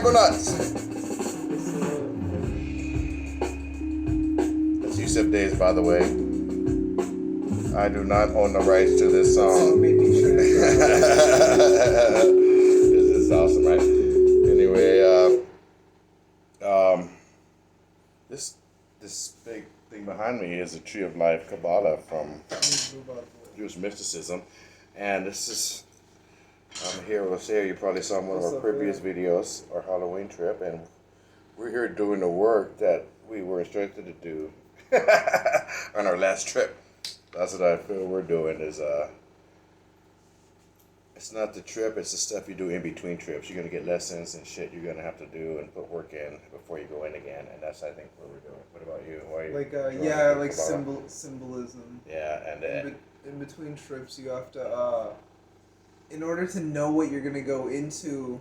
Psychonauts. It's USIP days, by the way. I do not own the rights to this song. This is awesome, right? Anyway, this big thing behind me is a Tree of Life Kabbalah from Jewish mysticism, and this is I'm here with Sarah. You probably saw one of our previous videos, our Halloween trip, and we're here doing the work that we were instructed to do on our last trip. That's what I feel we're doing is it's not the trip, it's the stuff you do in between trips. You're gonna get lessons and shit you're gonna have to do and put work in before you go in again, and that's I think what we're doing. What about you? Why are you symbolism. Yeah, and in between trips you have to in order to know what you're gonna go into,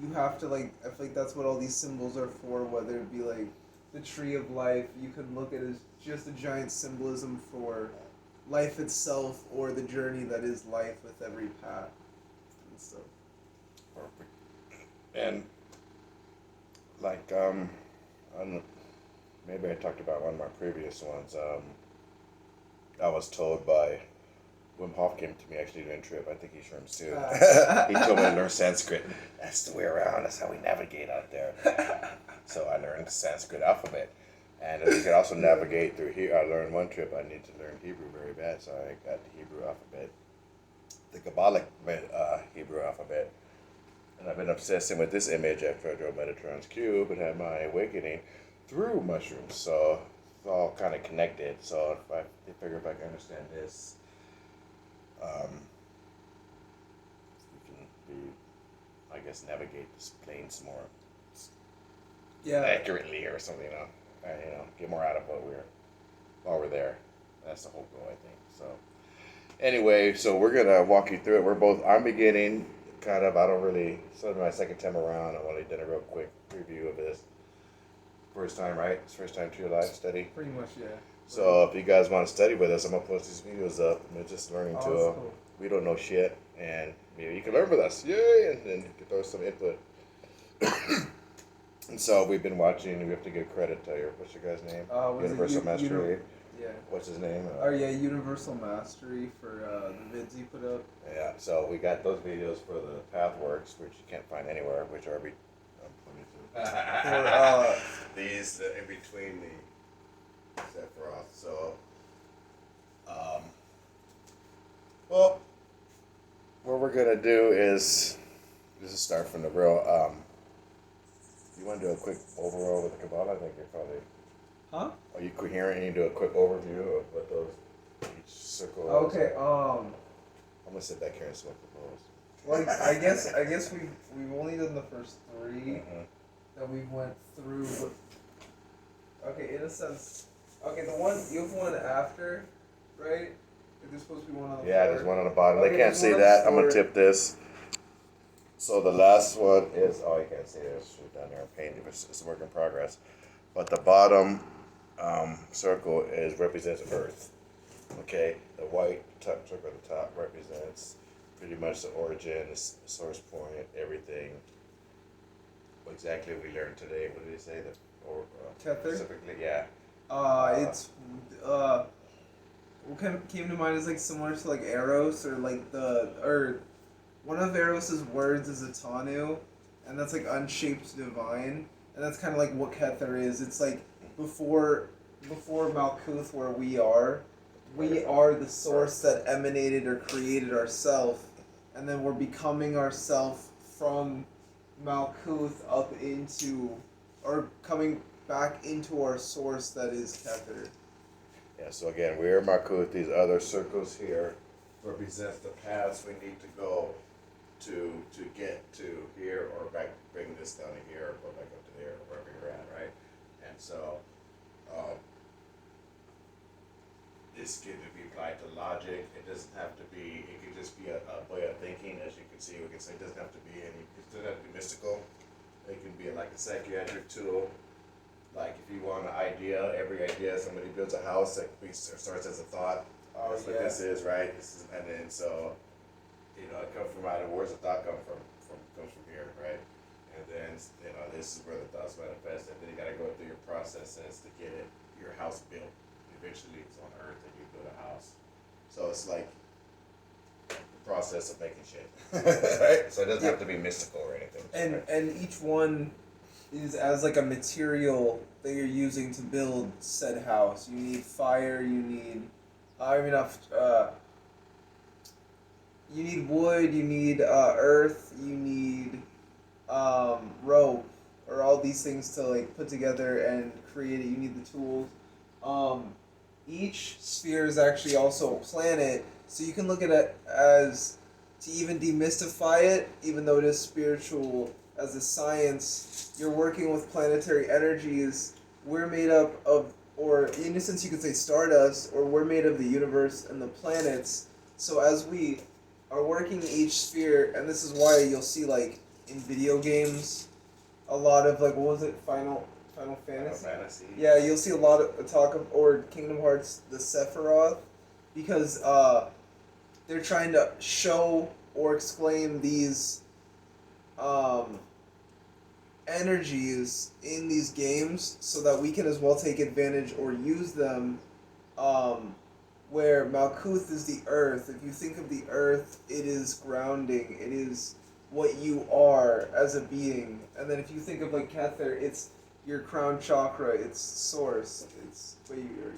you have to I feel like that's what all these symbols are for, whether it be like the Tree of Life, you could look at it as just a giant symbolism for life itself or the journey that is life with every path and stuff. Perfect. And maybe I talked about one of my previous ones. I was told by Wim Hof came to me actually during a trip. I think he's shrooms too. He told me to learn Sanskrit. That's the way around. That's how we navigate out there. So I learned the Sanskrit alphabet. And you can also navigate through here. I learned one trip I need to learn Hebrew very bad, so I got the Hebrew alphabet, the Kabbalic Hebrew alphabet. And I've been obsessing with this image after I drove Metatron's Cube and had my awakening through mushrooms. So it's all kind of connected. So if I figure if I can understand this, we can I guess, navigate this planes more accurately or something, get more out of while we're there. That's the whole goal, I think. So anyway, so we're gonna walk you through it. I'm beginning kind of. So my second time around. I've only done a real quick review of this. First time, right? It's first time Tree of Life study. Pretty much, yeah. So if you guys want to study with us, I'm gonna post these videos up. We're just learning Cool. We don't know shit, and maybe you can learn with us. Yay! And then you can throw some input. And so we've been watching. We have to give credit to what's your guy's name? Universal Mastery. Yeah. What's his name? Universal Mastery for the vids he put up. Yeah. So we got those videos for the Pathworks, which you can't find anywhere, which are these in between the Sephiroth. So, well, what we're gonna do is just start from the real. You want to do a quick overall with the Kabbalah? I think you're probably. Huh? Are you coherent? And you do a quick overview of what each circle. Okay. Is? I'm gonna sit back here and smoke the bowls. I guess we've only done the first 3 that we went through. But, okay, in a sense. Okay, you have one after, right? There's supposed to be one on the floor. There's one on the bottom. They can't see that. I'm gonna tip this. So the last one is, you can't see it. It's down there in paint. It's a work in progress. But the bottom circle represents Earth. Okay, the white circle at the top represents pretty much the origin, the source point, everything. Exactly what we learned today. What did he say? Kether? Specifically, yeah. It's what kind of came to mind is similar to Eros or one of Eros' words is Atanu, and that's unshaped divine, and that's kind of what Kether is. It's before Malkuth, where we are the source that emanated or created ourself, and then we're becoming ourself from Malkuth up into, or coming back into our source that is Kether. Yeah, so again, we're Malkuth. These other circles here represent the paths we need to go to get to here, or bring this down to here, or go back up to there, or wherever you're at, right? And so this can be applied to logic. It doesn't have to be. It can just be a way of thinking, as you can see. We can say it doesn't have to be any. It doesn't have to be mystical. It can be a psychiatric tool. Like if you want an idea, every idea somebody builds a house that starts as a thought. That's what this is, right? And then so. It comes from out of where's the thought comes from here, right? And then this is where the thoughts manifest, and then you gotta go through your processes to get your house built. Eventually, it's on Earth, and you build a house. So it's like the process of making shit, right? So it doesn't have to be mystical or anything. And each one is as like a material that you're using to build said house. You need fire. You need, you need wood. You need earth. You need rope, or all these things to like put together and create it. You need the tools. Each sphere is actually also a planet, so you can look at it as, to even demystify it, even though it is spiritual as a science, you're working with planetary energies. We're made up of, or in a sense you could say stardust, or we're made of the universe and the planets. So as we are working each sphere, and this is why you'll see like in video games, a lot of like, what was it, Final Fantasy? Yeah, you'll see a lot of talk of, or Kingdom Hearts, the Sephiroth, because they're trying to show or exclaim these energies in these games so that we can as well take advantage or use them. Where Malkuth is the earth. If you think of the earth, it is grounding. It is what you are as a being. And then if you think of like Kether, it's your crown chakra, it's source, it's what you're.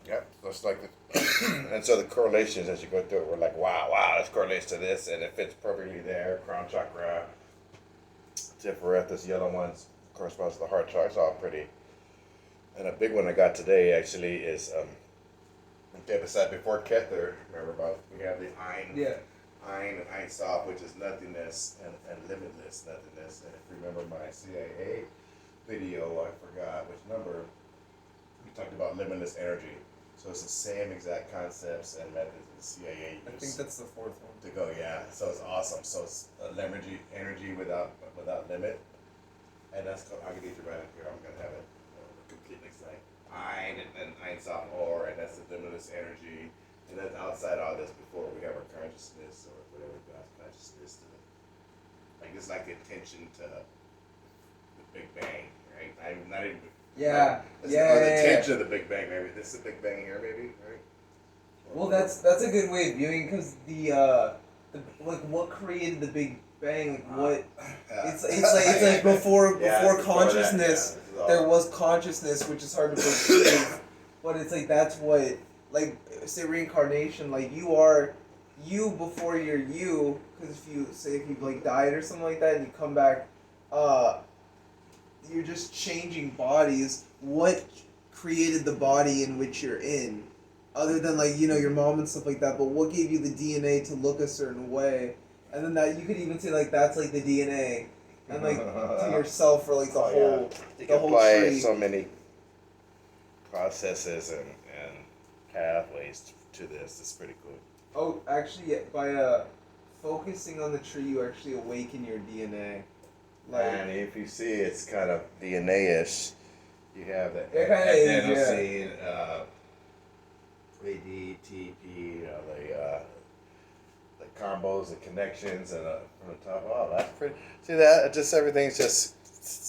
Yep, looks like the, and so the correlations as you go through it, we're like, wow, this correlates to this, and it fits perfectly there. Crown chakra, Tiferet, this yellow one corresponds to the heart chakra. It's all pretty. And a big one I got today actually is, okay, beside before Kether, remember about, we have the Ein. Yeah. Ein and Ein Sof, which is nothingness and limitless nothingness. And if you remember my CIA video, I forgot which number, we talked about limitless energy. So it's the same exact concepts and methods the CIA use. I think that's the fourth one. To go, yeah. So it's awesome. So it's energy without limit. And that's, I can get you right up here. I'm going to have it complete next night. Ein and then Ein Sof Or, and that's the limitless energy. And that's outside all this before we have our consciousness or whatever God's consciousness to. Like, it's like the attention to the Big Bang, right? I'm not even. Yeah. Or the attention of the Big Bang, maybe. This is the Big Bang here, maybe, right? Well, that's a good way of viewing, because the like what created the Big Bang, like what it's like before consciousness, there was consciousness, which is hard to perceive, but it's like that's what, like, say reincarnation, like you are you before you're you, because if you've like died or something like that and you come back, you're just changing bodies. What created the body in which you're in? Other than like, your mom and stuff like that, but what gave you the DNA to look a certain way? And then that, you could even say like that's like the DNA, and like to yourself for like the whole apply tree. So many processes and pathways to this. It's pretty cool. Oh, actually, by focusing on the tree, you actually awaken your DNA. Like, and if you see, it's kind of DNA-ish. You have the adenosine, ADTP, the combos, the connections, and from the top. Oh, that's pretty. See that? Just everything's it's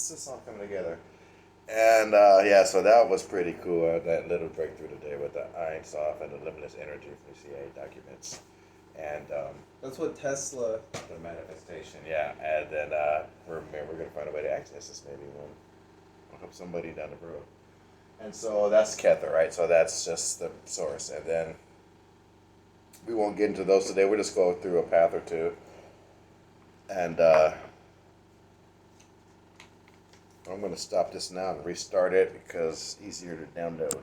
just all coming together. And so that was pretty cool. That little breakthrough today with the Ein Sof and the limitless energy from the CIA documents. And that's what Tesla. The manifestation, yeah. And then we're gonna find a way to access this maybe when I'll help somebody down the road. And so that's Kether, right? So that's just the source. And then we won't get into those today. We'll just go through a path or two. And I'm going to stop this now and restart it because it's easier to download.